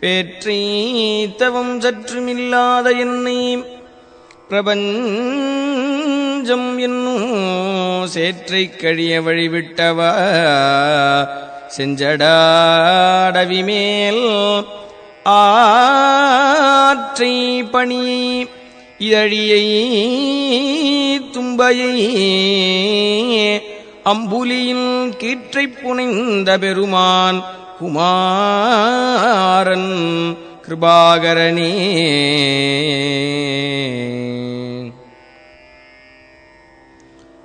பேற்றை தவம் சற்றுமில்லாத என்னை பிரபஞ்சம் என்னும் சேற்றைக் கழிய வழிவிட்டவா செஞ்சடாடவி மேல் ஆற்றை பணி இதழியை தும்பையை அம்புலியின் கீற்றைப் புனைந்த பெருமான் குமாரன் கிருபாகரனே.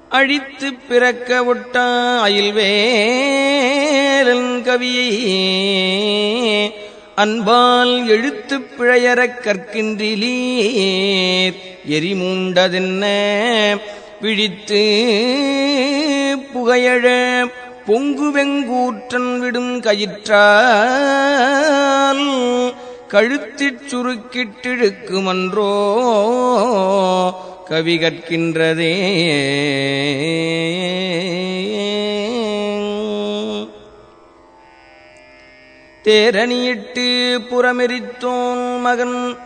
அழித்துப் பிறக்க ஒட்ட அயில்வேலன் கவியை அன்பால் எழுத்துப் பிழையறக் கற்கின்றிலீர் எரிமூண்டதென்ன விழித்து புகையழ பொங்கு வெங்கூற்றன் விடும் கயிற்றால் கழுத்திற் சுருக்கிட்டிழுக்குமன்றோ கவி கற்கின்றதே. தேரணியிட்டு புறமெரித்தோன் மகன்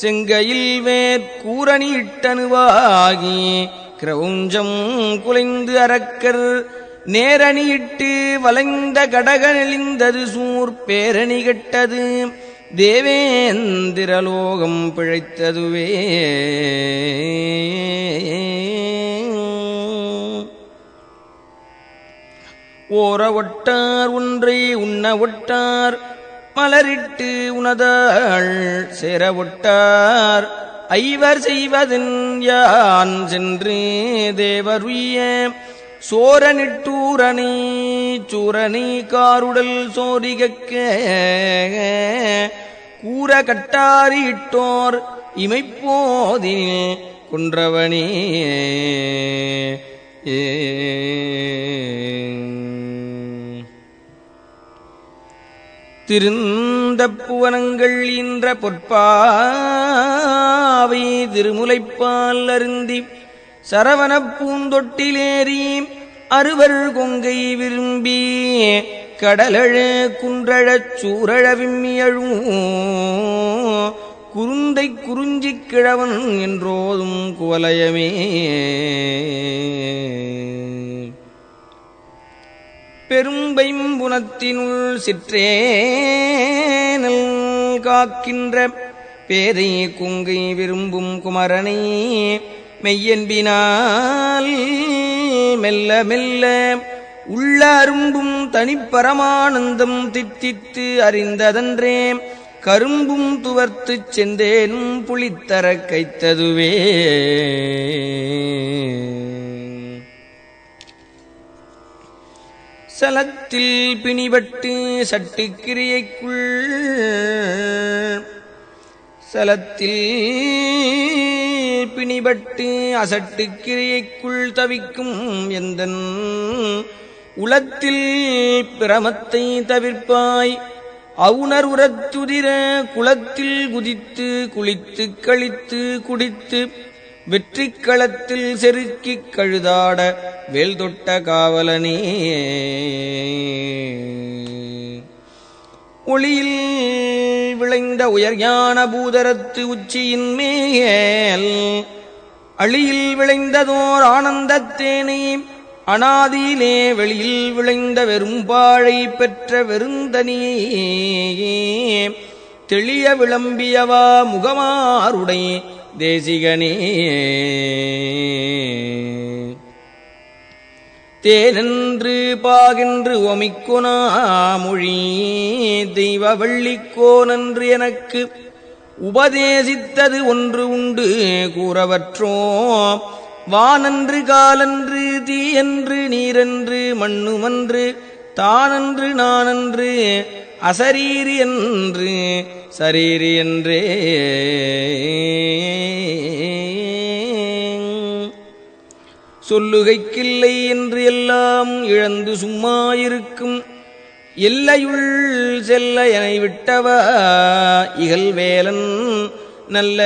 செங்கையில் வேற்கூரணியிட்டனுவாகி கிரௌஞ்சம் குலைந்து அரக்கர் நேரணியிட்டு வளைந்த கடக நெளிந்தது சூர் பேரணி கெட்டது தேவேந்திரலோகம் பிழைத்ததுவே. ஓர ஒட்டார் ஒன்றை உண்ண ஒட்டார் மலரிட்டு உணதாள் சேர ஒட்டார் ஐவர் செய்வதன் யான் சென்று தேவருய சோரனிட்டூரணி சூரணி காருடல் சோரிகக்க கூற கட்டாரி இட்டோர் இமைப்போதில் குன்றவனே. திருந்த புவனங்கள் ஈன்ற பொற்பாவை திருமுலைப்பால் அருந்தி சரவணப் பூந்தொட்டிலேறி அறுவர் கொங்கை விரும்பி கடலழ குன்றழச் சூரழ விம்மியழும் குருந்தை குறிஞ்சிக் கிழவன் என்றோதும் குவலயமே. பெரும்பைம்புனத்தினுள் சிற்றேனல் காக்கின்ற பேதை குங்கை விரும்பும் குமரனை மெய்யன்பினால் மெல்ல மெல்ல உள்ள அரும்பும் தனிப்பரமானந்தம் தித்தித்து அறிந்ததன்றே கரும்பும் துவர்த்துச் செந்தேனும் புளித்தரக் கைத்ததுவே. சலத்தில் பிணிபட்டு சட்டுக்கிரியைக்குள் அசட்டுக்கிரியைக்குள் தவிக்கும் எந்தன் உளத்தில் பிரமத்தை தவிர்ப்பாய் அவுணர் உரத்துதிர குளத்தில் குதித்து குளித்து கழித்து குடித்து வெற்றிக் களத்தில் செருக்கிக் கழுதாட வேல் தொட்ட காவலனே. ஒளியில் விளைந்த உயர்ஞான பூதரத்து உச்சியின் மேல் அழியில் விளைந்ததோர் ஆனந்தத்தேனை அனாதியிலே வெளியில் விளைந்த வெறும்பாழை பெற்ற வெறுந்தனியே தெளிய விளம்பியவா முகமாருடை தேசிகனே. தேனென்று பாகென்று ஒமிக்கொனா மொழி தெய்வ வள்ளிக்கோனன்று எனக்கு உபதேசித்தது ஒன்று உண்டு கூறவற்றோ வானன்று காலன்று தீயன்று நீரன்று மண்ணுமன்று தானன்று நானன்று அசரீரி என்று சரீரி என்றே. சொல்லுகைக்கில்லை என்று எல்லாம் இழந்து சும்மாயிருக்கும் எல்லையுள் செல்ல என விட்டவா இகழ்வேலன் நல்ல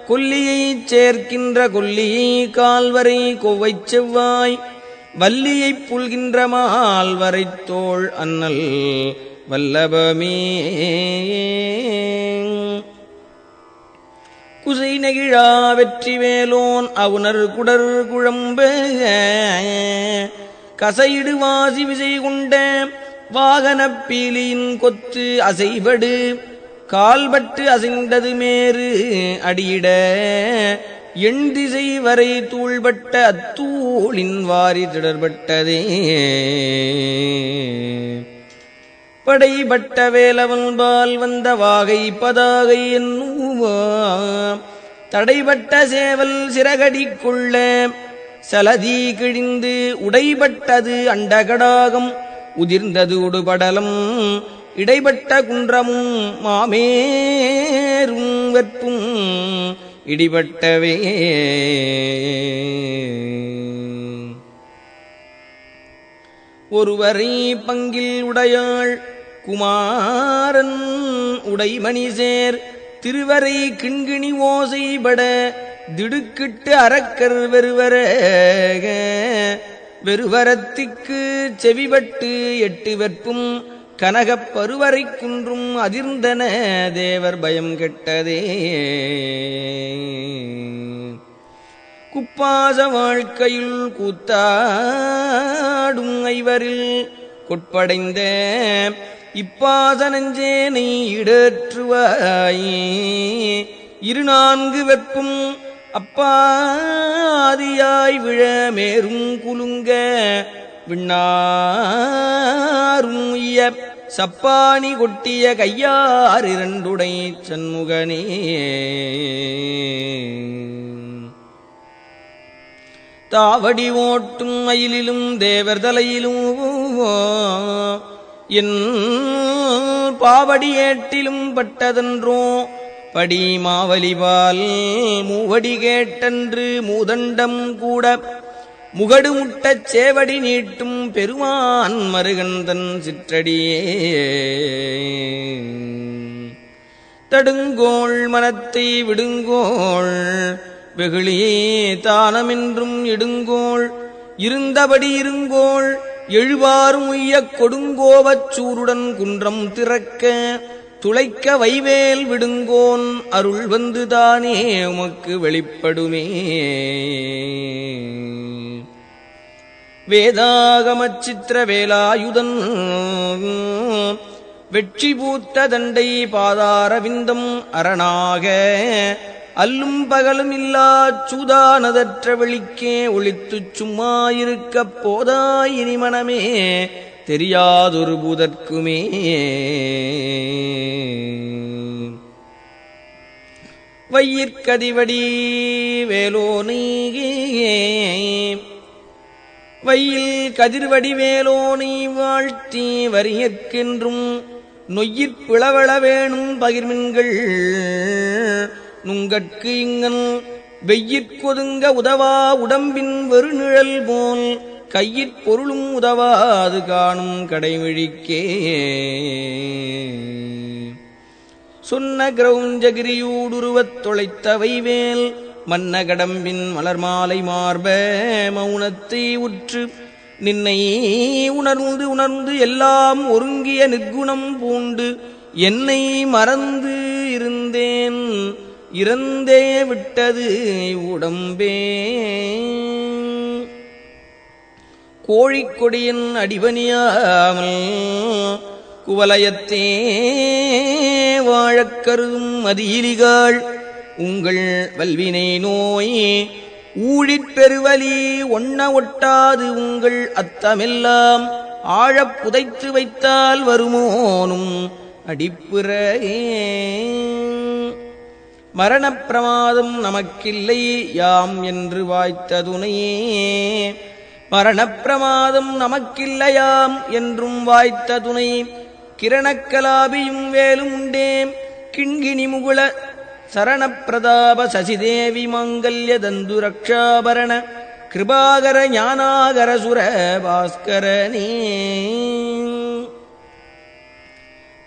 கொல்லியைச் சேர்க்கின்ற கொல்லியை கால்வரை கொவ்வைச் செவ்வாய் வல்லியைப் புல்கின்ற மால் வரைத்தோள் அண்ணல் வல்லபமே. குசை நெகிழா வெற்றி வேலோன் அவுணர் குடர் குழம்ப கசையிடு வாசி விசை கொண்ட வாகனப் பீலியின் கொத்து அசைபடு கால்பட்டு அசைந்தது மேறு அடியிட எண் திசை வரை தூள்பட்ட அத்தூளின் வாரி திடர்பட்டதே. படைபட்ட வேலவன்பால் வந்த வாகை பதாகை என்னுவா தடைபட்ட சேவல் சிறகடி கொள்ள சலதி கிழிந்து உடைபட்டது அண்டகடாகம் உதிர்ந்தது உடுபடலம் இடைப்பட்ட குன்றமும் மாமேரும் வெற்பும் இடிபட்டவே. ஒருவரை பங்கில் உடையாள் குமாரன் உடைமணி சேர் திருவரை கிண்கிணி ஓசைபட திடுக்கிட்டு அரக்கர் வெறுவரத்திற்கு செவிபட்டு எட்டு வெற்பும் கனகப் பருவரை குன்றும் அதிர்ந்தன தேவர் பயம் கெட்டதே. குப்பாச வாழ்க்கையுள் கூத்தாடும் ஐவரில் கொட்படைந்த இப்பாச நெஞ்சேனை இடற்றுவாயே. 24 வெப்பும் அப்பாதியாய் விழ மேரும் குலுங்க விண்ணாரும் உய்ய சப்பானி கொட்டிய கையார் இரண்டுடை சண்முகனே. தாவடி ஓட்டும் மயிலிலும் தேவர் தலையிலும் என் பாவடி ஏட்டிலும் பட்டதன்றோ படி மாவலிபால் மூவடி கேட்டன்று மூதண்டம் கூட முகடு முட்டச் சேவடி நீட்டும் பெருமான் மருகந்தன் சிற்றடியே. தடுங்கோள் மனத்தை விடுங்கோள் வெகுளியே தானமென்றும் இடுங்கோள் இருந்தபடி இருங்கோள் எழுவாரும் உய்யக் கொடுங்கோவச் சூருடன் குன்றம் திறக்க துளைக்க வைவேல் விடுங்கோன் அருள் வந்து தானே உமக்கு வெளிப்படுமே. வேதாகமச் சித்திர வேலாயுதன் வெற்றி பூத்த தண்டை பாதாரவிந்தம் அரணாக அல்லும் பகலும் இல்லாச் சூதானதற்ற வெளிக்கே ஒளித்துச் சும்மாயிருக்கப் போதாய் இனி மனமே தெரியாதொரு பூதற்குமே. வையிற்கதிவடி வேலோனே வையில் கதிர்வடி வேலோனை வாழ்த்தி வரியற்கென்றும் நொய்யிற் பிளவள வேணும் பகிர்மின்கள் நுங்கட்கு இங்கன் வெய்யிற்கொதுங்க உதவா உடம்பின் வெறுநிழல் போல் கையிற் பொருளும் உதவாது காணும் கடைவிழிக்கே. சொன்ன கிரௌஞ்சகிரியூடுருவத் தொலைத்த வைவேல் மன்ன கடம்பின் மலர்மாலை மார்ப மௌனத்தை உற்று நின்னை உணர்ந்து உணர்ந்து எல்லாம் ஒருங்கிய நிற்குணம் பூண்டு என்னை மறந்து இருந்தேன் இறந்தே விட்டது உடம்பே. கோழிக்கொடியின் அடிபணியாமல் குவலயத்தே வாழக் கருதும் மதியிலிகாள் உங்கள் வல்வினை நோய் ஊழிற் பெருவலி ஒண்ண ஒட்டாது உங்கள் அத்தமெல்லாம் ஆழப் புதைத்து வைத்தால் வருமோனும் அடிப்புறே. மரணப் பிரமாதம் நமக்கில்லை யாம் என்று வாய்த்த துணையே மரணப் பிரமாதம் நமக்கில்லையாம் என்றும் வாய்த்த துணை கிரணக்கலாபியும் வேலும் உண்டேம் கிண்கிணி முகுள சரணப்பிரதாப சசிதேவி மங்கல்ய தந்து ரக்ஷாபரண கிருபாகர ஞானாகர சுர பாஸ்கரனே.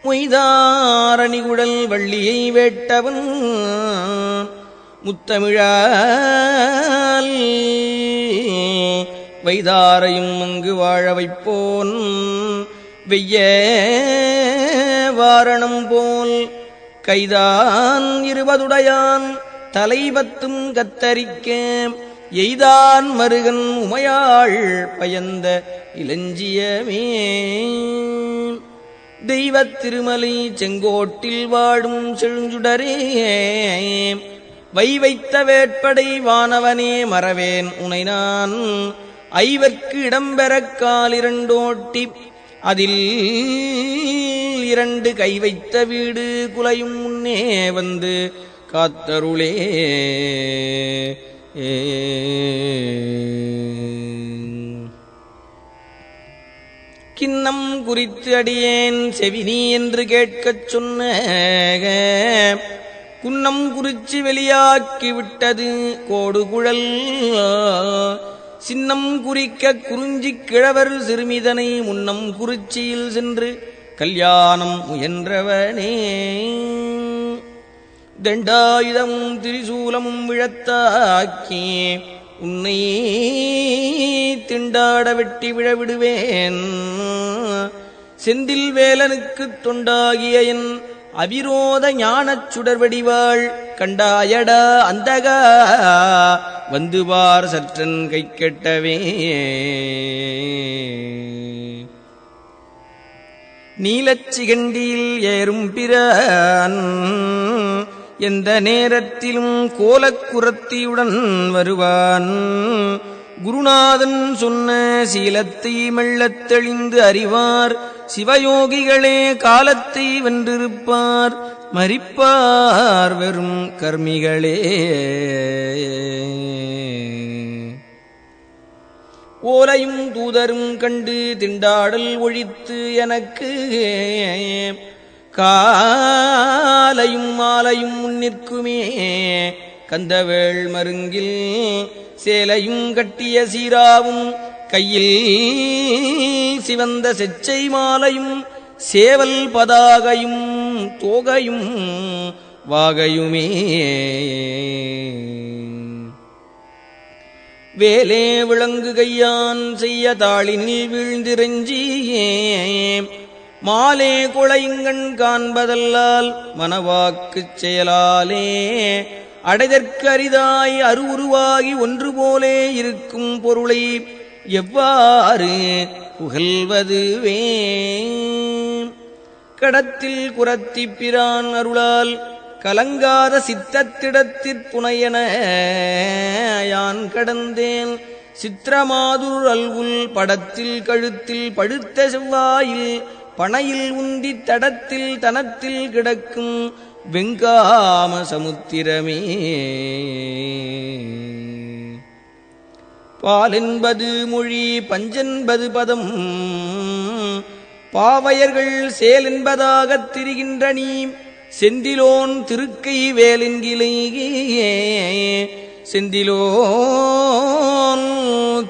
மொய்தாரணிகுழல் வள்ளியை வேட்டவன் முத்தமிழால் வைதாரையும் அங்கு வாழ வைப்போன் வெய்ய வாரணம் போல் கைதான் 20 தலைபத்தும் கத்தரிக்க எய்தான் மருகன் உமையாள் பயந்த இளஞ்சியமே தெய்வத் திருமலை செங்கோட்டில் வாடும் செழுஞ்சுடரே வைத்த வேட்படை வானவனே மறவேன் உனை நான் ஐவர்க்கு இடம்பெறக் கால் 2 ஓட்டி அதில் 2 கை வைத்த வீடு குலையும் முன்னே வந்து காத்தருளே கிண்ணம் குறித்து அடியேன் செவினி என்று கேட்கச் சொன்ன குன்னம் குறிச்சி வெளியாக்கி விட்டது கோடுகுழல் சின்னம் குறிக்க குறிஞ்சிக் கிழவர் சிறுமிதனை முன்னம் குறிச்சியில் சென்று கல்யாணம் முயன்றவனே தண்டாயுதமும் திரிசூலமும் விழத்தாக்கி உன்னை திண்டாட வெட்டி விழவிடுவேன் செந்தில் வேலனுக்குத் தொண்டாகிய என் அவிரோத ஞானச் சுடர்வடிவாள் கண்டாயடா அந்தகா வந்துவார் சற்றன் கை கெட்டவே நீலச்சிகண்டியில் ஏறும் பிரான் எந்த நேரத்திலும் கோலக்குரத்தியுடன் வருவான் குருநாதன் சொன்ன சீலத்தை மெல்லத் தெளிந்து அறிவார் சிவயோகிகளே காலத்தை வென்றிருப்பார் மரிப்பார் வெறும் கர்மிகளே ஓலையும் தூதரும் கண்டு திண்டாடல் ஒழித்து எனக்கு காலையும் மாலையும் முன்னிற்குமே கந்தவேள் மருங்கில் சேலையும் கட்டிய சீராவும் கையில் சிவந்த செச்சை மாலையும் சேவல் பதாகையும் தோகையும் வாகையுமே வேலே விளங்கு கையான் செய்ய தாளினில் வீழ்ந்திரஞ்சியே மாலே கொளைங்கண் காண்பதல்லால் மனவாக்குச் செயலாலே அடைதற்கு அரிதாய் அருவுருவாகி ஒன்று போலே இருக்கும் பொருளை எவ்வாறு புகழ்வதுவே கடத்தில் குரத்தி பிரான் அருளால் கலங்காத சித்தத்திடத்திற் புனையன யான் கடந்தேன் சித்திரமாதுர் அல்குல் படத்தில் கழுத்தில் பழுத்த செவ்வாயில் பனையில் உந்தித் தடத்தில் தனத்தில் கிடக்கும் வெங்காம சமுத்திரமே பாலென்பது மொழி பஞ்சென்பது பதம் பாவையர்கள் சேல் என்பதாகத் திரிகின்ற நீ செந்திலோன் திருக்கை வேலென்கிலேயே செந்திலோன்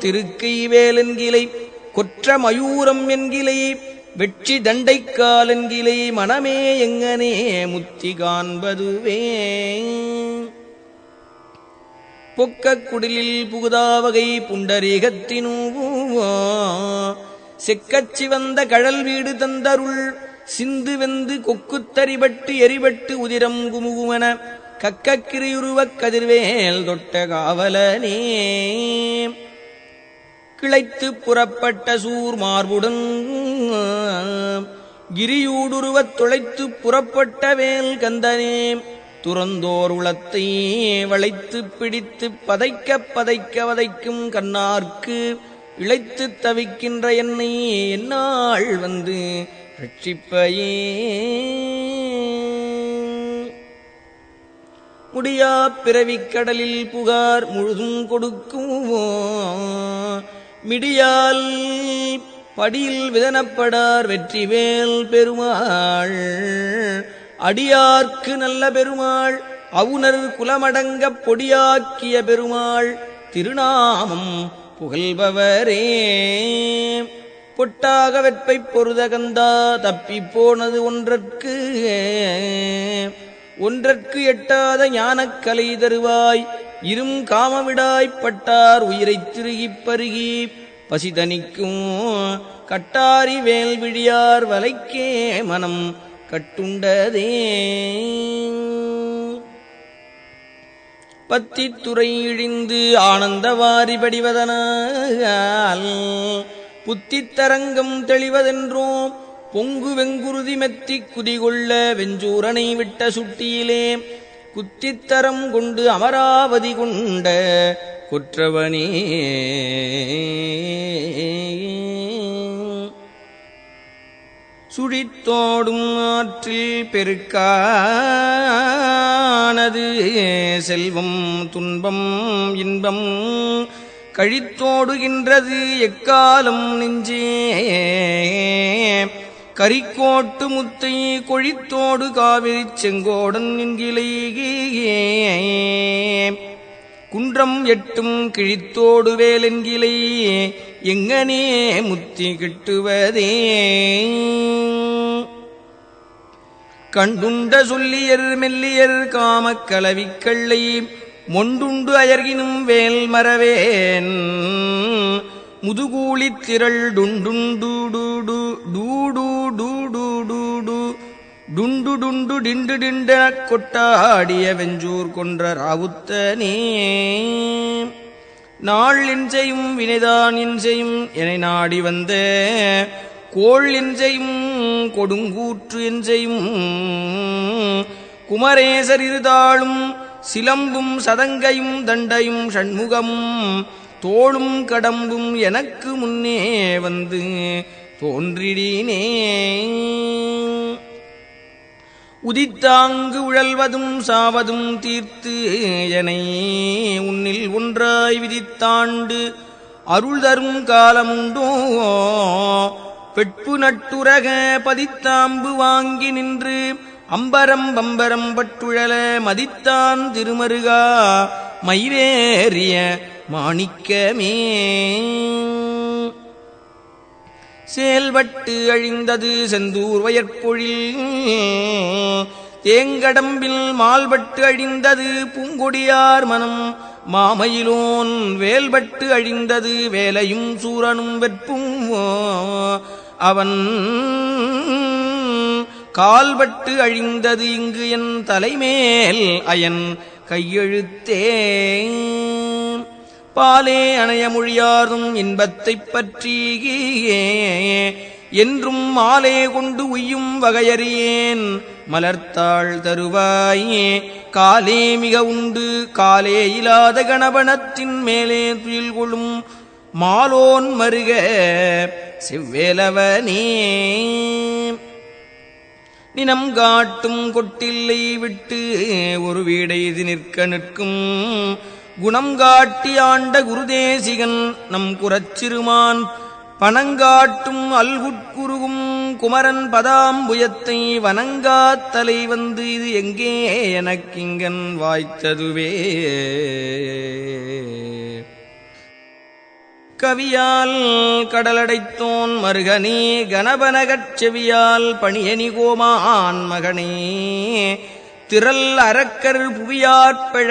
திருக்கை வேலென்கிலை கொற்ற மயூரம் என்கிலை வெற்றி தண்டைக்கால் என்கிலை மனமே எங்கனே முத்தி காண்பதுவே பொக்கக் குடிலில் புகுதாவகை புண்டரீகத்தினூவோ செக்கச் சிவந்த கழல் வீடு தந்தருள் சிந்து வெந்து கொக்குத்தரிபட்டு எரிபட்டு உதிரம் குமுகுமென கக்கக்கிரியுருவக் கதிர்வேல் தொட்ட காவலனே கிளைத்து புறப்பட்ட சூர் மார்புடன் கிரியூடுருவத் தொலைத்து புறப்பட்ட வேல் கந்தனே துறந்தோர் உளத்தை வளைத்து பிடித்து பதைக்க பதைக்க வதைக்கும் கண்ணார்க்கு இழைத்து தவிக்கின்ற என்னை என்னால் வந்து ரட்சிப்பையே முடியா பிறவிக் கடலில் புகார் முழுதும் கொடுக்குமோ மிடியால் படியில் விதனப்படார் வெற்றிவேல் பெருமாள் அடியார்க்கு நல்ல பெருமாள் அவுணர் குலமடங்கப் பொடியாக்கிய பெருமாள் திருநாமம் புகழ்பவரே பொட்டாக வெற்பைப் பொருதகந்தா தப்பிப் போனது ஒன்றற்கு எட்டாத ஞானக்கலை தருவாய் இரும் காமவிடாய்ப்பட்டார் உயிரைத் திருகிப் பருகி பசிதனிக்கும் கட்டாரி வேல் விழியார் வலைக்கே மனம் கட்டுண்டதே. பத்தித்துறை இழிந்து ஆனந்தவாரி படிவதனால் புத்தித்தரங்கம் தெளிவதென்றோ பொங்கு வெங்குருதி மெத்தி குதிகொள்ள வெஞ்சூரனை விட்ட சுட்டியிலே குத்தித்தரம் கொண்டு அமராவதி கொண்ட கொற்றவனே. சுழித்தோடும் ஆற்றில் பெருக்கானது செல்வம் துன்பம் இன்பம் கழித்தோடுகின்றது எக்காலம் நெஞ்சே. கரிக்கோட்டு முத்தை கொழித்தோடு காவிரி செங்கோடன் என்கிலேயே குன்றம் எட்டும் கிழித்தோடு வேலென்கிலே எங்கனே முத்தி கிட்டுவதே. கண்டுண்ட சொல்லியர் மெல்லியர் காமக் கலவிக்கள்ளை மொண்டுண்டு அயர்கினும் வேல் மறவேன் முதுகூலித் திரள் டுண்டுண்டு டூடு டூடு டூடு டூடு டுண்டு டுண்டு டிண்டு டிண்ட கொட்டாடிய வெஞ்சூர் கொன்ற ராவுத்தனே. நாள் இன்செயும் வினைதான் இன்செயும் என நாடி வந்த கோள் இன்செயும் கொடுங்கூற்று என்செயும் குமரேசர் இருதாளும் சிலம்பும் சதங்கையும் தண்டையும் ஷண்முகமும் தோளும் கடம்பும் எனக்கு முன்னே வந்து தோன்றிடினே. உதித்தாங்கு உழல்வதும் சாவதும் தீர்த்து எனை உன்னில் ஒன்றாய் விதித்தாண்டு அருள் தரும் காலமுண்டோ வெட்பு நட்டுரக பதித்தாம்பு வாங்கி நின்று அம்பரம் பம்பரம் பட்டுழல மதித்தான் திருமருகா மயிலேறிய மாணிக்கமே. செயல்பட்டு அழிந்தது செந்தூர் வயற்பொழில் தேங்கடம்பில் மால்பட்டு அழிந்தது பூங்கொடியார் மனம் மாமயிலோன் வேல்பட்டு அழிந்தது வேலையும் சூரனும் வெற்பும் அவன் கால்பட்டு அழிந்தது இங்கு என் தலைமேல் அயன் கையெழுத்தே. பாலே அணைய மொழியார்தும் இன்பத்தைப் பற்றியே என்றும் மாலே கொண்டு உய்யும் வகையறியேன் மலர்த்தாள் தருவாயே. காலே மிக உண்டு காலே இல்லாத கணபனத்தின் மேலே துயில் கொள்ளும் மாலோன் மருக செவ்வேலவனே. நினம் காட்டும் கொட்டில்லை விட்டு ஒரு வீடைது நிற்க நிற்கும் குணம் காட்டி ஆண்ட குருதேசிகன் நம் குரச்சிறுமான் பனங்காட்டும் அல்குட்குருகும் குமரன் பதாம்புயத்தை வனங்காத்தலை வந்து இது எங்கே எனக்கிங்கன் வாய்த்ததுவே. கவியால் கடலடைத்தோன் மருகனே கணபனகச் செவியால் பணியனி கோமான் மகனே திரள் அரக்கர் புவியாற்பழ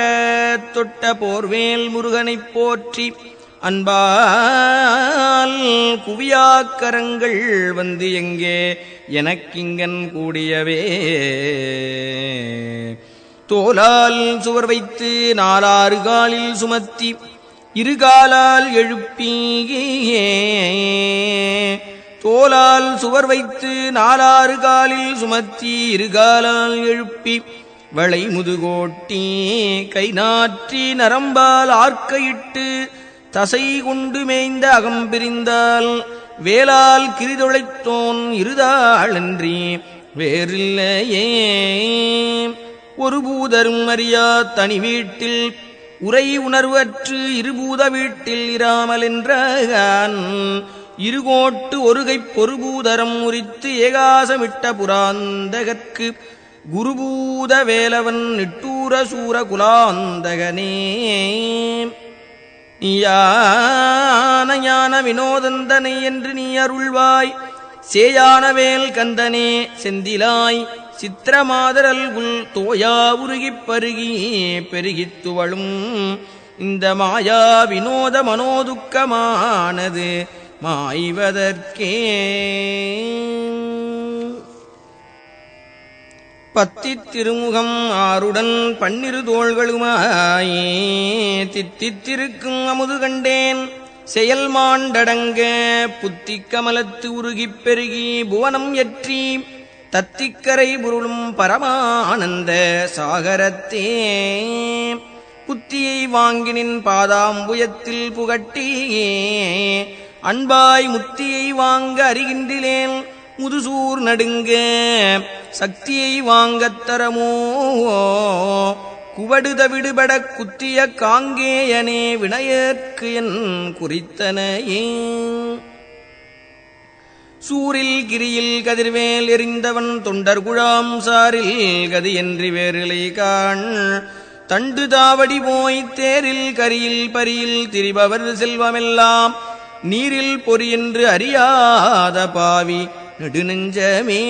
தொட்ட போர்வேல் முருகனைப் போற்றி அன்பால் குவியாக்கரங்கள் வந்து எங்கே எனக்கிங்கன் கூடியவே. தோலால் சுவர் வைத்து நாலாறு காலில் சுமத்தி இருகாலால் எழுப்பியே தோலால் சுவர் வைத்து நாலாறு காலில் சுமத்தி இருகாலால் எழுப்பி வளை முதுகோட்டி கை நாற்றி நரம்பால் ஆர்க்கையிட்டு தசை கொண்டு மேய்ந்த அகம்பிரிந்தால் வேளால் கிரிதொழைத்தோன் இருதாளன்றி வேறில்லையே. ஒரு பூதரும் அறியா தனி வீட்டில் உரை உணர்வற்று இருபூத வீட்டில் இராமல் என்றான் இருகோட்டு ஒருகைப் பொறுபூதரம் உரித்து ஏகாசமிட்ட புராந்தகற்கு குருபூத வேலவன் நிட்டூர சூர குலாந்தகனே. நீயான ஞான வினோதந்தனை என்று நீ அருள்வாய் சேயானவேல் கந்தனே செந்திலாய் சித்திரமாதரல் உள் தோயா உருகிப் பருகி பெருகித் துவளும் இந்த மாயா வினோத மனோதுக்கமானது மாய்வதற்கே. பத்தித் திருமுகம் ஆருடன் 12 தோள்களுமாயே தித்தித்திருக்கும் அமுது கண்டேன் செயல் மாண்டடங்க புத்தி கமலத்து உருகிப் பெருகி புவனம் எற்றி தத்திக்கரை புருளும் பரமானந்த சாகரத்தே புத்தியை வாங்கினின் பாதாம்புயத்தில் புகட்டியே அன்பாய் முத்தியை வாங்க அறிகின்றிலேன் முதுசூர் நடுங்க சக்தியை வாங்கத் தரமோ குவடுத விடுபடக் குத்திய காங்கேயனே வினையற்கு என் குறித்தனையே. சூரில் கிரியில் கதிர்வேல் எறிந்தவன் தொண்டர் குழாம் சாரில் கதியன்றி வேறிலை காண் தண்டு தாவடி போய்த் தேரில் கரியில் பரியில் திரிபவர் செல்வமெல்லாம் நீரில் பொறியென்று அறியாத பாவி நெடுநெஞ்சமே.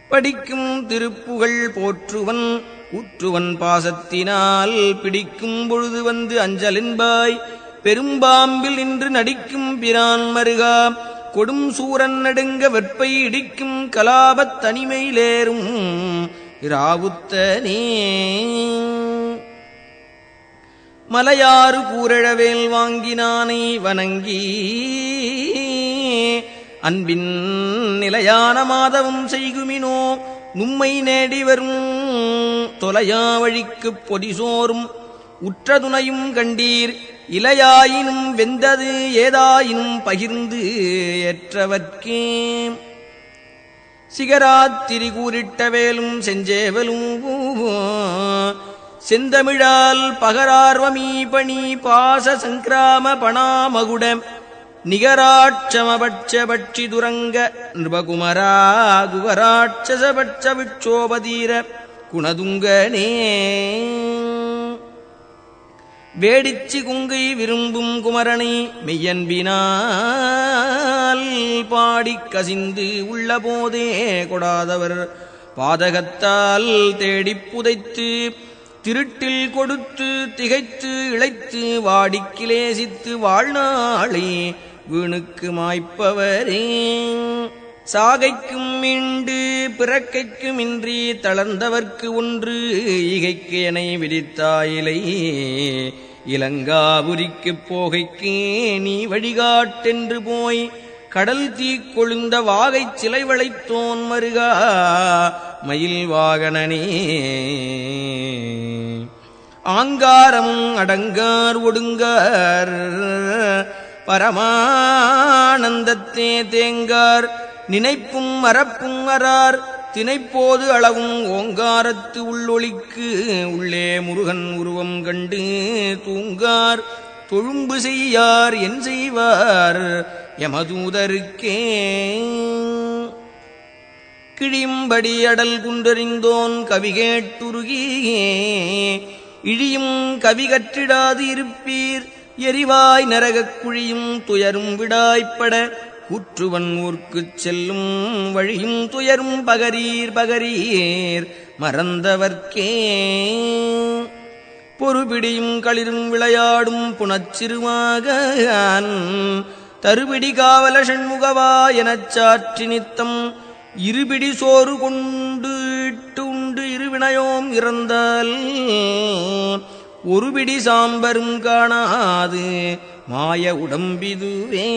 படிக்கும் திருப்புகழ் போற்றுவன் ஊற்றுவன் பாசத்தினால் பிடிக்கும் பொழுது வந்து அஞ்சலின்பாய் பெரும்பாம்பில் நின்று நடிக்கும் பிரான் மருகா கொடும் சூரன் நடுங்க வெற்பை இடிக்கும் கலாபத் தனிமையிலேறும் இராவுத்தனே. மலையாறு கூரழவேல் வாங்கினானை வணங்கி அன்பின் நிலையான மாதவம் செய்குமினோ நும்மை நேடி வரும் தொலையா வழிக்குப் பொடிசோறும் உற்றதுணையும் கண்டீர் இலையாயினும் வெந்தது ஏதாயினும் பகிர்ந்து ஏற்றவர்க்கே. சிகராத்திரி கூறிட்ட வேலும் செஞ்சேவலும் செந்தமிழால் பகரார்வமீ பணி பாச சங்கிராம பணாமகுட நிகராட்சமபட்ச பட்சி துரங்க நிருபகுமரா குகராட்சசபட்ச விட்சோபதீர குணதுங்கனே. வேடிச்சி குங்கை விரும்பும் குமரனை மெய்யன்பினால் பாடிக் கசிந்து உள்ள போதே கொடாதவர் பாதகத்தால் தேடிப் புதைத்து திருட்டில் கொடுத்து திகைத்து இழைத்து வாடிக்கிலேசித்து வாழ்நாளை வீணுக்கு மாய்ப்பவரே. சாகைக்கும் மீண்டு பிறக்கைக்கும் இன்றி தளர்ந்தவர்க்கு ஒன்று ஈகைக்கு எனை விதித்தாயிலை இலங்காபுரிக்குப் போகைக்கே நீ வழிகாட்டென்று போய் கடல் தீ கொழுந்த வாகைச் சிலை வளைத்தோன் மருகா மயில் வாகனனே. ஆங்காரமும் அடங்கார் ஒடுங்கார் பரமானந்தத்தே தேங்கார் நினைப்பும் மறப்பும் அறார் தினைப்போது அளவும் ஓங்காரத்து உள்ளொளிக்கு உள்ளே முருகன் உருவம் கண்டு தூங்கார் தொழும்பு செய்யார் என் செய்வார் யமதூதருக்கே. கிழியும்படி அடல் குன்றறிந்தோன் கவிகேட்டுருகியே இழியும் கவி கற்றிடாது இருப்பீர் எரிவாய் நரகக் குழியும் துயரும் விடாய்ப்பட கூற்றுவன் ஊர்க்குச் செல்லும் வழியும் துயரும் பகரீர் பகரீர் மறந்தவர்க்கே. பொறுபிடியும் களிரும் விளையாடும் புனச்சிறுவாகன் தருபிடி காவல ஷண்முகவா எனச் சாற்றி நித்தம் இருபிடி சோறு கொண்டு இட்டு உண்டு இருவினையோம் இறந்தால் ஒருபிடி சாம்பரும் காணாது மாய உடம்பிதுவே.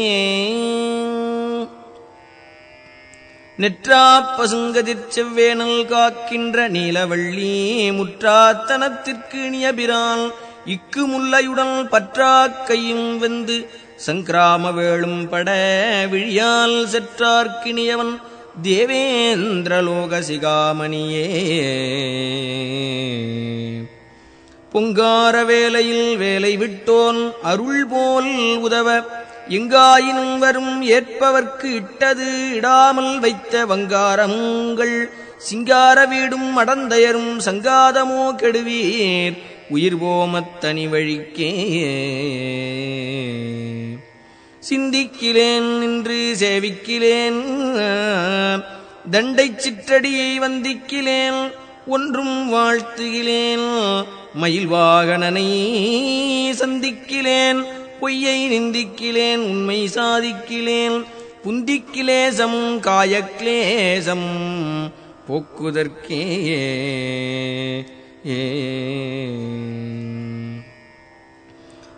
நெற்றாப் பசுங்கதிர் செவ்வேனல் காக்கின்ற நீலவள்ளி முற்றாத்தனத்திற்கு இனியபிரான் இக்கு முல்லையுடன் பற்றாக் கையும் வெந்து சங்கிராம வேளும் பட விழியால் செற்றார்க்கினியவன் தேவேந்திரலோக சிகாமணியே. பொங்கார வேலையில் வேலை விட்டோன் அருள் போல் உதவ எங்காயினும் வரும் ஏற்பவர்க்கு இட்டது இடாமல் வைத்த வங்காரமுங்கள் சிங்கார வீடும் அடந்தயரும் சங்காதமோ கெடுவீர் உயிர் போமத்தனி வழிக்கே. சிந்திக்கிலேன் நின்று சேவிக்கிலேன் தண்டைச் சிற்றடியை வந்திக்கிலேன் ஒன்றும் வாழ்த்துகிலேன் மயில் வாகனனை சந்திக்கிலேன் பொய்யை நிந்திக்கிலேன் உண்மை சாதிக்கிலேன் புந்திக்கிலேசம் காயக்லேசம் போக்குதற்கே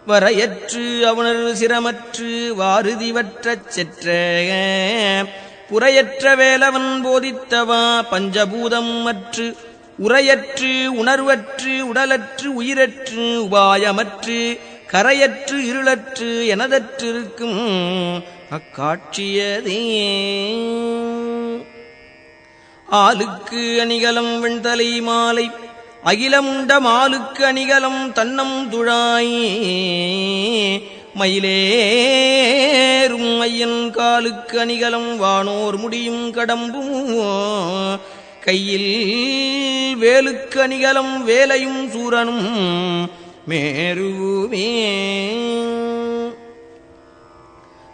வரையற்று அவுணர் சிரமற்று வாருதிவற்றச் செற்ற புறையற்ற வேலவன் போதித்தவா பஞ்சபூதம் அற்று உரையற்று உணர்வற்று உடலற்று உயிரற்று உபாயமற்று கரையற்று இருளற்று எனதற்றிருக்கும் அக்காட்சியதே. ஆளுக்கு அணிகலம் வெண்தலை மாலை அகிலமுண்ட மாலுக்கு அணிகலம் தன்னம் துழாய் மயிலேறும் ஐயன் காலுக்கு அணிகலம் வானோர் முடியும் கடம்பும் கையில் வேலுக்கு அணிகலம் வேலையும் சூரனும் மேருவே.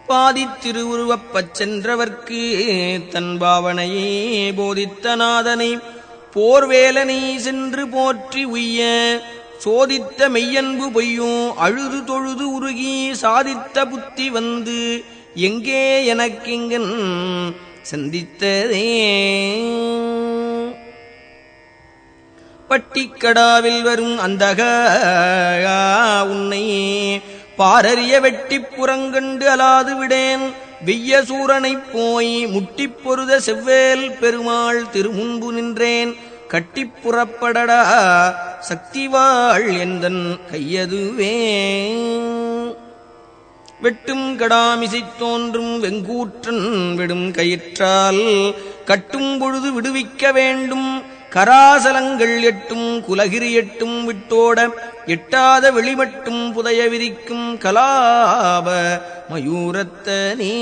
பாதித்திருவுருவப்பச் சென்றவர்க்கு தன் பாவனையே போதித்த நாதனை போர்வேலனை சென்று போற்றி உய்ய சோதித்த மெய்யன்பு பொய்யோ அழுது தொழுது உருகி சாதித்த புத்தி வந்து எங்கே எனக்கிங்கன் சந்தித்ததே. பட்டிக்கடாவில் வரும் அந்தக உன்னை பாரறிய வெட்டிப் புறங்கண்டு அலாது விடேன் வெய்ய சூரனைப் போய் முட்டிப் பொருத செவ்வேல் பெருமாள் திருமுன்பு நின்றேன் கட்டிப் புறப்படடா சக்திவாள் எந்தன் கையதுவே. வெட்டும் கடாமிசைத் தோன்றும் வெங்கூற்றன் விடும் கயிற்றால் கட்டும் பொழுது விடுவிக்க வேண்டும் கராசலங்கள் எட்டும் குலகிரி எட்டும் விட்டோட எட்டாத வெளிமட்டும் புதைய விரிக்கும் கலாப மயூரத்தனே.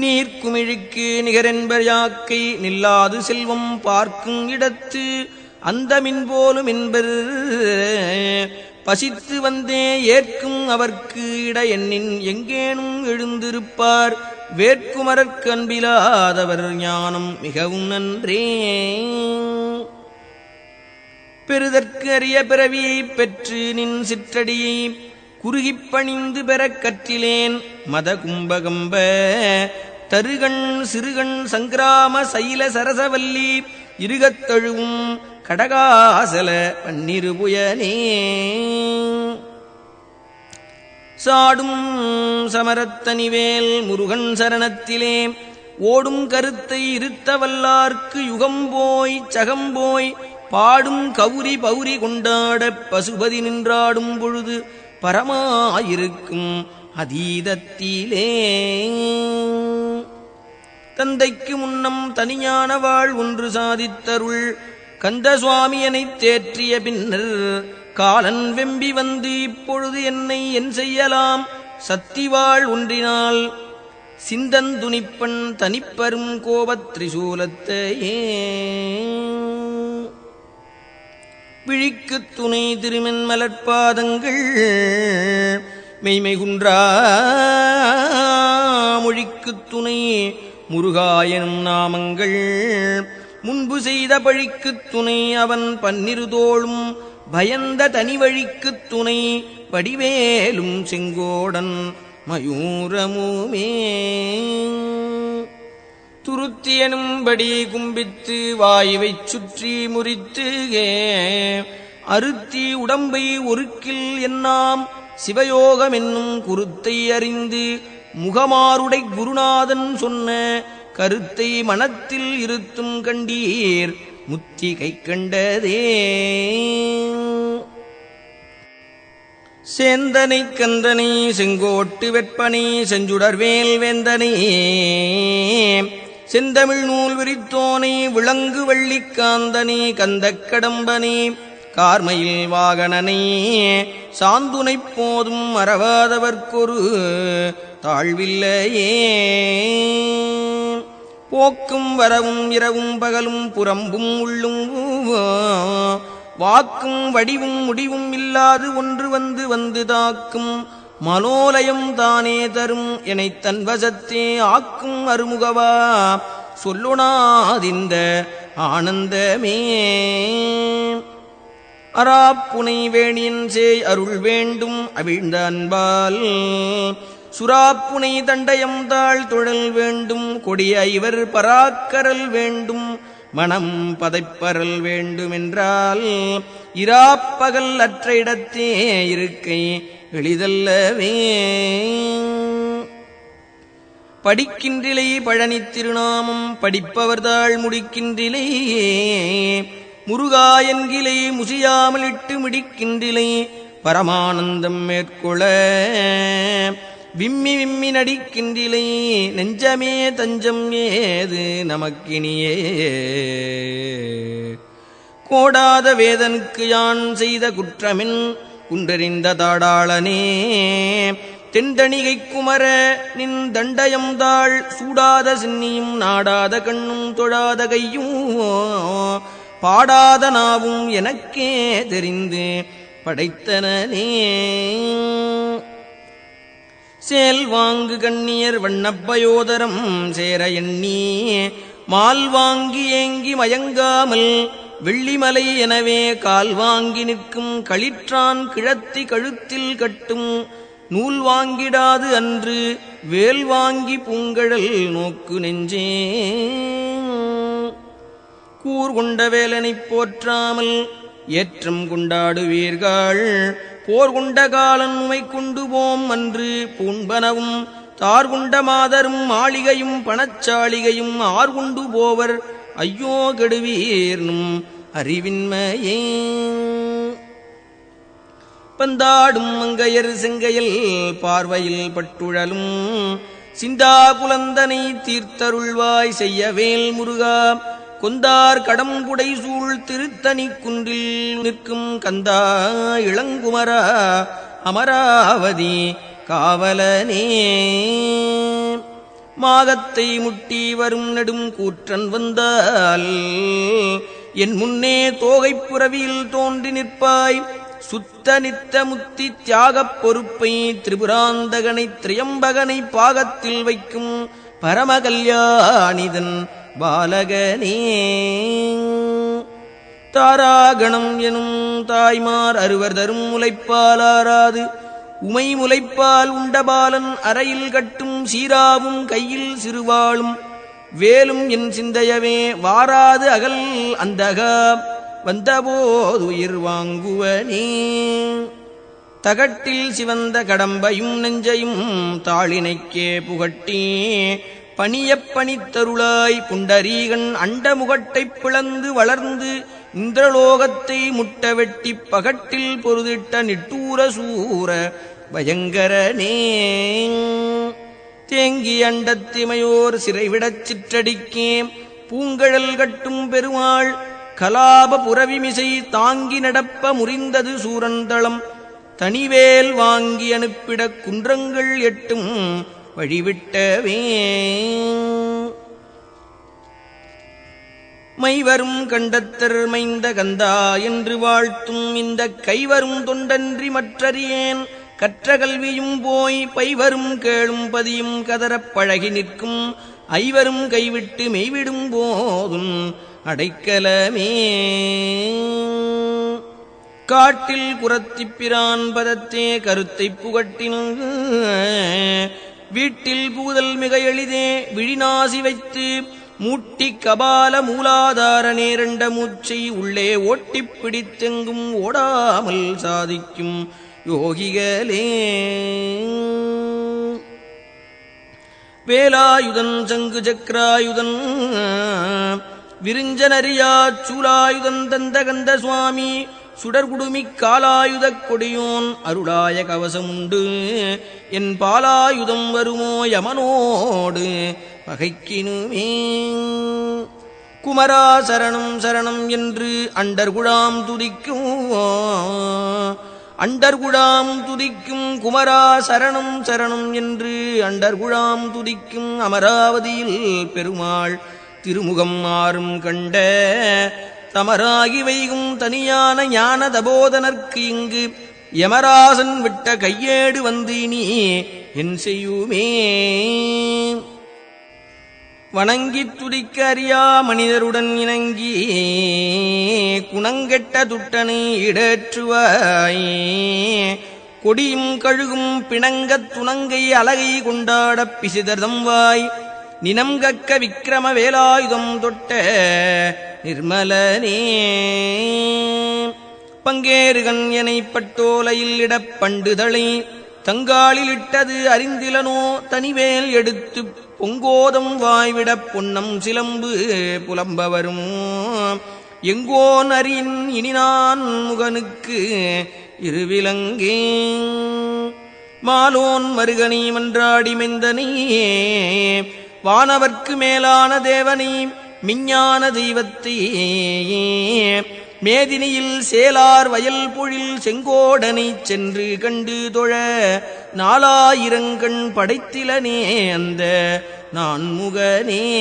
நீர்க்குமிழிக்கு நிகரென்பர் யாக்கை நில்லாது செல்வம் பார்க்கும் இடத்து அந்த மின்போலும் என்பர் பசித்து வந்தே ஏற்கும் அவர்க்கு இட எண்ணின் எங்கேனும் எழுந்திருப்பார் வேட்குமரற்கு அன்பிலாதவர் ஞானம் மிகவும் நன்றே. பெறுதற்கு அரிய பிறவியைப் பெற்று நின் சிற்றடியை குறுகிப் பணிந்து பெறக் கற்றிலேன் மத கும்பகம்ப தருகண் சிறுகண் சங்கிராம சைல சரசவல்லி இருகத்தழுவும் கடகாசல பன்னிருபுயனே. சாடும் சமரத்தனிவேல் முருகன் சரணத்திலே ஓடும் கருத்தை இருத்தவல்லார்க்கு யுகம்போய் சகம்போய் பாடும் கவுரி பௌரி கொண்டாட பசுபதி நின்றாடும் பொழுது பரமாயிருக்கும் அதீதத்திலே. தந்தைக்கு முன்னம் தனியான வாழ் ஒன்று சாதித்தருள் கந்த சுவாமியனைத் தேற்றிய பின்னர் காலன் வெம்பி வந்து இப்பொழுது என்னை என் செய்யலாம் சத்திவாள் ஒன்றினால் சிந்தந்துணிப்பன் தனிப்பெரும் கோபத் திரிசூலத்தையே. விழிக்குத் துணை திருமென் மலர்பாதங்கள் மெய்மை குன்றா மொழிக்குத் துணை முருகாயனும் நாமங்கள் முன்பு செய்த பழிக்குத் துணை அவன் பன்னிருதோளும் பயந்த தனி வழிக்குத் துணை வடிவேலும் செங்கோடன் மயூரமுமே. துருத்தியனும்படி கும்பித்து வாயுவைச் சுற்றி முறித்து அருத்தி உடம்பை ஒருக்கில் என்னாம் சிவயோகம் என்னும் குருத்தை அறிந்து முகமாருடை குருநாதன் சொன்ன கருத்தை மனத்தில் இருத்தும் கண்டீர் முத்தி கை கண்டதே. சேந்தனை கந்தனை செங்கோட்டு வெப்பனை செஞ்சுடர்வேல் வேந்தனை செந்தமிழ் நூல் விரித்தோனை விளங்கு வள்ளிக்காந்தனை கந்தக் கடம்பனை கார்மையில் வாகனனை சாந்துனைப் போதும் மறவாதவர்க்கொரு தாழ்வில்லையே. போக்கும் வரவும் இரவும் பகலும் புறம்பும் உள்ளும் வாக்கும் வடிவும் முடிவும் இல்லாது ஒன்று வந்து வந்து தாக்கும் மனோலயம் தானே தரும் எனைத் தன்வசத்தே ஆக்கும் அருமுகவா சொல்லொணாதிந்த ஆனந்தமே. அராப்புனை வேணியன் சேய் அருள் வேண்டும் அவிழ்ந்த அன்பால் சுராப்புனை தண்டயம் தாழ் தொழல் வேண்டும் கொடிய ஐவர் பராக்கரல் வேண்டும் மனம் பதைப்பரல் வேண்டுமென்றால் இராப்பகல் அற்ற இடத்தே இருக்கை எளிதல்லவே. படிக்கின்றிலை பழனி திருநாமம் படிப்பவர்தாள் முடிக்கின்றிலை முருகா என்கிலை முசியாமலிட்டு மிடிக்கின்றிலை பரமானந்தம் மேற்கொள விம்மி விம்மி நடிக்கின்றிலை நெஞ்சமே தஞ்சம் ஏது நமக்கினியே. கோடாத வேதனுக்கு யான் செய்த குற்றமின் குன்றறிந்த தாடாளனே தெண்டணிகை குமர நின் தண்டயம்தாள் சூடாத சின்னியும் நாடாத கண்ணும் தொழாத கையும் பாடாத நாவும் எனக்கே தெரிந்து படைத்தனே. சேல்வாங்கு கண்ணியர் வண்ணப்பயோதரம் சேர எண்ணி மால் வாங்கி ஏங்கி மயங்காமல் வெள்ளிமலை எனவே கால் வாங்கி நிற்கும் களிற்றான் கிழத்தி கழுத்தில் கட்டும் நூல் வாங்கிடாது அன்று வேல் வாங்கி பூங்கழல் நோக்கு நெஞ்சே. கூர்கொண்ட வேலனைப் போற்றாமல் ஏற்றம் கொண்டாடுவீர்கள் போர்கொண்ட காலன் உமை கொண்டு போம் அன்று பூண்பனவும் தார்கொண்ட மாதரும் மாளிகையும் பணச்சாளிகையும் ஆர்கொண்டு போவர் ஐயோ கெடுவீர்னும் அறிவின்மையே. பந்தாடும் மங்கையர் செங்கையில் பார்வையில் பட்டுழலும் சிந்தா புலந்தனை தீர்த்தருள்வாய் செய்யவேல் முருகா கொந்தார் கடம்புடை சூழ் திருத்தணி குன்றில் நிற்கும் கந்தா இளங்குமரா அமராவதி காவலனே. மாகத்தை முட்டி வரும் நெடும் கூற்றன் வந்தால் என் முன்னே தோகைப் புறவியில் தோன்றி நிற்பாய் சுத்த நித்த முத்தி தியாகப் பொறுப்பை திரிபுராந்தகனை திரியம்பகனை பாகத்தில் வைக்கும் பரமகல்யாணிதன் பாலகனே. தாராகணம் எனும் தாய்மார் அறுவர் தரும் முலைப்பாலாராது உமை முலைப்பால் உண்டபாலன் அறையில் கட்டும் சீராவும் கையில் சிறுவாளும் வேலும் என் சிந்தையவே வாராது அகல் அந்தகா வந்தபோது உயிர் வாங்குவனே. தகட்டில் சிவந்த கடம்பையும் நெஞ்சையும் தாளினைக்கே புகட்டி பணியப் பணித்தருளாய் புண்டரீகன் அண்டமுகட்டைப் பிளந்து வளர்ந்து இந்திரலோகத்தை முட்ட வெட்டிப் பகட்டில் பொருதிட்ட நிட்டூர சூர பயங்கரனே. தேங்கி அண்டத்திமையோர் சிறைவிடச் சிற்றடிக்கே பூங்கழல் கட்டும் பெருமாள் கலாப புரவிமிசை தாங்கி நடப்ப முறிந்தது சூரந்தளம் தனிவேல் வாங்கி அனுப்பிடக் குன்றங்கள் எட்டும் வழிவிட்டவே. மைவரும் கண்டத்தர் மைந்த கந்தா என்று வாழ்த்தும் இந்த கைவரும் தொண்டன்றி மற்றறியேன் கற்ற கல்வியும் போய் பைவரும் கேளும் பதியும் கதறப் பழகி நிற்கும் ஐவரும் கைவிட்டு மெய்விடும் போதும் அடைக்கலமே. காட்டில் குரத்திப்பிரான் பதத்தே கருத்தை புகட்டின் வீட்டில் பூதல் மிக எளிதே விழிநாசி வைத்து மூட்டி கபால மூலாதார நேரண்ட மூச்சை உள்ளே ஓட்டிப் பிடித்தெங்கும் ஓடாமல் சாதிக்கும் யோகிகளே. வேலாயுதன் சங்கு சக்கராயுதன் விருஞ்சனரியாச் சூலாயுதன் தந்தகந்த சுவாமி சுடர்குடுமிக் காலாயுதக் கொடியோன் அருளாய கவசமுண்டு என் பாலாயுதம் வருமோ யமனோடு பகைக்கினுமே. குமரா சரணம் சரணம் என்று அண்டர்குழாம் துதிக்கும் அண்டர்குழாம் துதிக்கும் குமரா சரணம் சரணம் என்று அண்டர்குழாம் துதிக்கும் அமராவதியில் பெருமாள் திருமுகம் மாறும் கண்ட தமராகி வைகும் தனியான ஞான தபோதனர்க்கு இங்கு யமராசன் விட்ட கையேடு வந்து இனி என் செய்யுமே. வணங்கித் துதிக்க அறியா மனிதருடன் இணங்கி குணங்கெட்ட துட்டனை இடேற்றுவாய். கொடியும் கழுகும் பிணங்கத் துணங்கை அலகை கொண்டாடப் பிசிதர்தம் வாய். நினம்கக்க விக்கிரம வேலாயுதம் தொட்ட நிர்மலனே. பங்கேறுகன் எனைப் பட்டோலையில் இடப் பண்டுதளை தங்காலில் இட்டது அறிந்திலனோ தனிவேல் எடுத்துப் பொங்கோதம் வாய்விடப் பொன்னம் சிலம்பு புலம்ப வரும். எங்கோன் அறியின் இனினான் முகனுக்கு இருவிலங்கே. மாலோன் மருகனி மன்றாடி மெந்தனே வானவர்க்கு மேலான தேவனே மிஞ்ஞான தெய்வத்தே. மேதினியில் சேலார் வயல் பொழில் செங்கோடனைச் சென்று கண்டு தொழ நாலாயிரங்கண் படைத்திலனே அந்த நான்முகனே.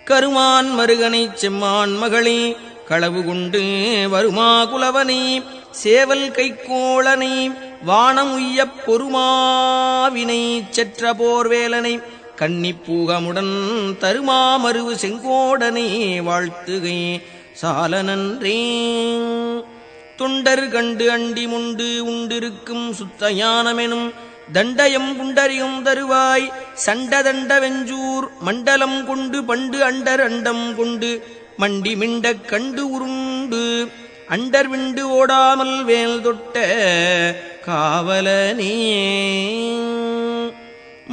கருமான் மருகனைச் செம்மான் மகளே களவு கொண்டு வருமா குலவனை சேவல் கைக்கோளனை வானம் உய்யப் பொறுமாவினை செற்ற போர்வேலனை கன்னிப்பூகமுடன் தருமாமருவு செங்கோடனை வாழ்த்துகை சால நன்றே. தொண்டர் கண்டு அண்டி முண்டு உண்டிருக்கும் சுத்தஞானமெனும் தண்டயம் குண்டரியும் தருவாய். சண்ட தண்ட வெஞ்சூர் மண்டலம் கொண்டு பண்டு அண்டர் அண்டம் கொண்டு மண்டி மிண்டக் கண்டு உருண்டு அண்டர் விண்டு ஓடாமல் வேல் தொட்ட காவலனே.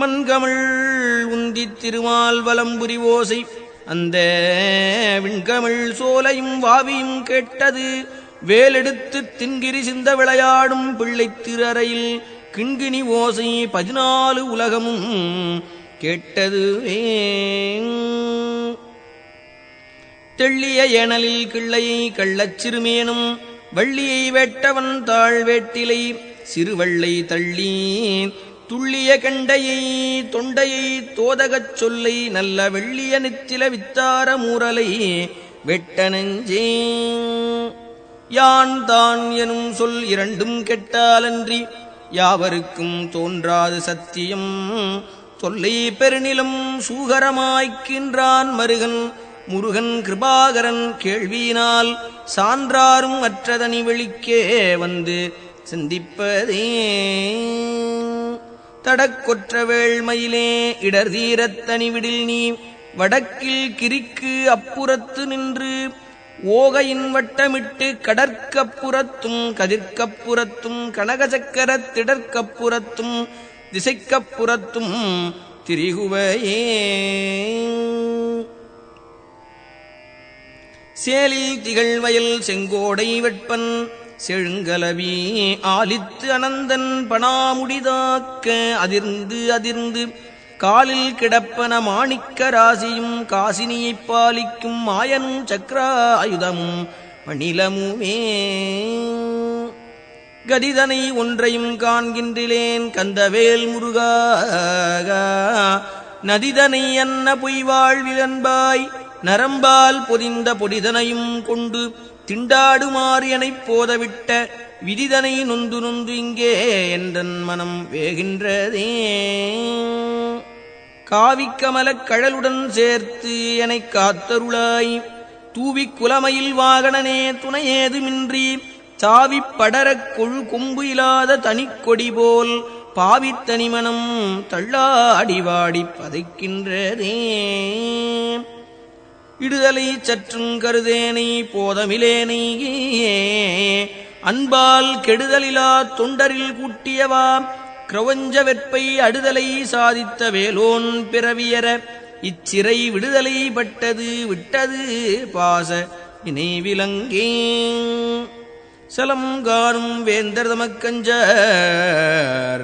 மண்கமிழ் உந்தித் திருமால் வலம்புரி ஓசை அந்த விண்கமிழ் சோலையும் வாவியும் கேட்டது. வேலெடுத்துத் தின்கிரி சிந்த விளையாடும் பிள்ளைத் திரறையில் கிண்கிணி ஓசை 14 உலகமும் கேட்டதுவே. தெள்ளிய ஏனலில் கிள்ளையை கள்ளச் சிறுமேனும் வள்ளியை வேட்டவன் தாழ் வேட்டிலை சிறுவள்ளை தள்ளி துள்ளிய கண்டையை தொண்டையை தோதகச் சொல்லை நல்ல வெள்ளிய நித்தில வித்தார மூரலை வெட்ட நெஞ்சே. யான் தான் எனும் சொல் இரண்டும் கெட்டாலன்றி யாவருக்கும் தோன்றாது சத்தியம். சொல்லை பெருநிலம் சூகரமாய்க்கின்றான் மருகன் முருகன் கிருபாகரன் கேள்வியினால் சான்றாரும் அற்றதனி வெளிக்கே வந்து சிந்திப்பதே. தடக்கொற்ற வேள்மயிலே இடர் தீரத்தனி விடில் நீ வடக்கில் கிரிக்கு அப்புறத்து நின்று ஓகையின் வட்டமிட்டு கடற்கப்புறத்தும் கதிர்க்கப்புறத்தும் கனகசக்கரத் திடற்கப்புறத்தும் திசைக்கப்புறத்தும் திரிகுவையே. சேலில் திகழ்வயல் செங்கோடை வெட்பன் செழுங்கலவி ஆலித்து அனந்தன் பணாமுடிதாக்க அதிர்ந்து அதிர்ந்து காலில் கிடப்பன மாணிக்க ராசியும் காசினியைப் பாலிக்கும் மாயனும் சக்கராயுதமும் மணிலமுமே. கதிதனை ஒன்றையும் காண்கின்றிலேன் கந்தவேல் முருகா. நதிதனை அன்ன பொய்வாழ்விலன்பாய் நரம்பால் பொதிந்த பொடிதனையும் கொண்டு திண்டாடுமாறு எனைப் போதவிட்ட விதிதனை நொந்து நொந்து இங்கே என்றன் மனம் வேகின்றதே. காவிக்கமலக் கழலுடன் சேர்த்து எனைக் காத்தருளாய் தூவிக் குலமையில் வாகனனே துணையேதுமின்றி சாவிப் படரக் கொழு கொம்பு இல்லாத தனிக்கொடி போல் பாவித்தனிமனம் தள்ளாடிவாடி பதைக்கின்றதே. இடுதலை சற்றும் கருதேனை போதமிலேனை அன்பால் கெடுதலிலா தொண்டரில் கூட்டியவா கிரவஞ்ச வெற்பை அடுதலை சாதித்த வேலோன் பிறவியற இச்சிறை விடுதலை பட்டது விட்டது பாச நினைவிலங்கே. சலங்கானும் வேந்தர் தமக்கஞ்சார்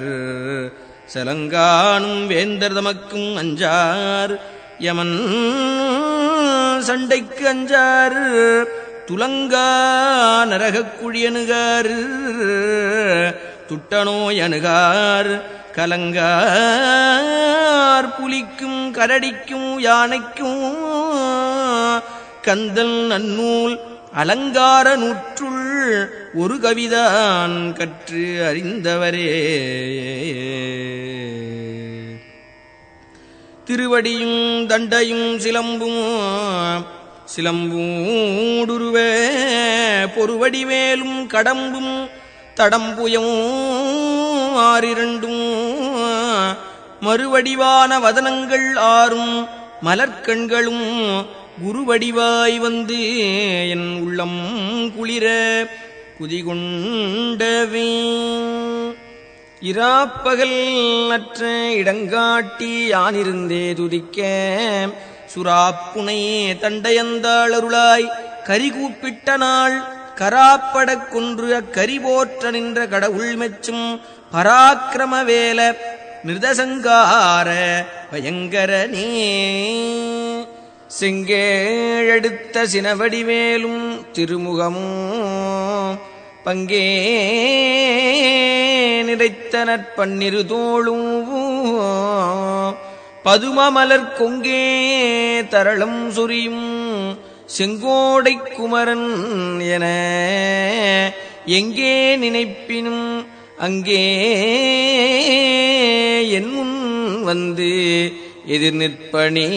சலங்கானும் வேந்தர் தமக்கும் அஞ்சார் யமன் சண்டைக்கு அஞ்சார் துலங்கா நரகக் குழியணுகார் துட்டனோய் அணுகார் கலங்கார் புலிக்கும் கரடிக்கும் யானைக்கும் கந்தல் நன்னூல் அலங்கார நூற்றுள் ஒரு கவிதான் கற்று அறிந்தவரே. திருவடியும் தண்டையும் சிலம்பும் சிலம்பூடுருவ பொறுவடிவேலும் கடம்பும் தடம்புயம் ஆறிரண்டும் மறுவடிவான வதனங்கள் ஆறும் மலர்கண்களும் குருவடிவாய் வந்து என் உள்ளம் குளிர குதிகொண்டவே இராப்பகல் அற்ற இடங்காட்டி யானிருந்தே துதிக்க சுராப்புனை தண்டையந்தாளருளாய் கரிகூப்பிட்ட நாள் கராப்படக் கொன்று அக்கரி போற்ற நின்ற கடவுள் மெச்சும் பராக்கிரமவேல நிருதசங்கார பயங்கரனே செங்கேழெடுத்த சினவடிவேலும் திருமுகமும் பங்கே நிறைத்த நற்பன்னிரு தோளும் பதுமமலர் கொங்கே தரளம் சொரியும் செங்கோடை குமரன் என எங்கே நினைப்பினும் அங்கே என் முன் வந்து எதிர் நிற்பனே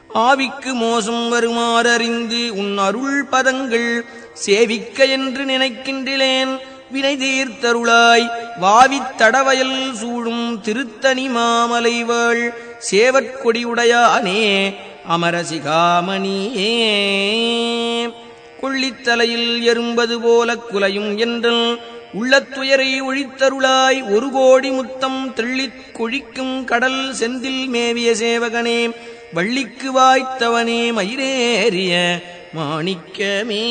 ஆவிக்கு மோசம் வருமாறறிந்து உன் அருள் பதங்கள் சேவிக்க என்று நினைக்கின்றேன் வினை தீர்த்தருளாய் வாவித் தடவயல் சூழும் திருத்தணி மாமலைவாள் சேவற்கொடியுடையானே அமரசிகாமணியே கொள்ளித்தலையில் எறும்பது போல குலையும் என்றல் உள்ளத்துயரை ஒழித்தருளாய் ஒரு கோடி முத்தம் தெள்ளிக் கொழிக்கும் கடல் செந்தில் மேவிய சேவகனே வள்ளிக்கு வாய்த்தவனே மயிரேறிய மாணிக்கமே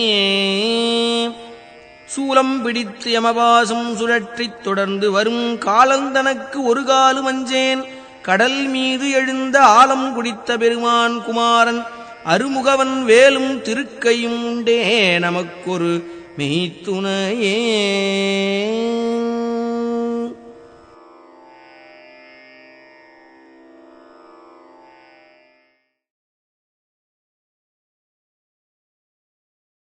சூலம் பிடித்து யமபாசம் சுழற்றித் தொடர்ந்து வரும் காலந்தனக்கு ஒரு காலும் அஞ்சேன் கடல் மீது எழுந்த ஆலம் குடித்த பெருமான் குமாரன் அருமுகவன் வேலும் திருக்கையும் உண்டே நமக்கொரு மெய்த்துணையே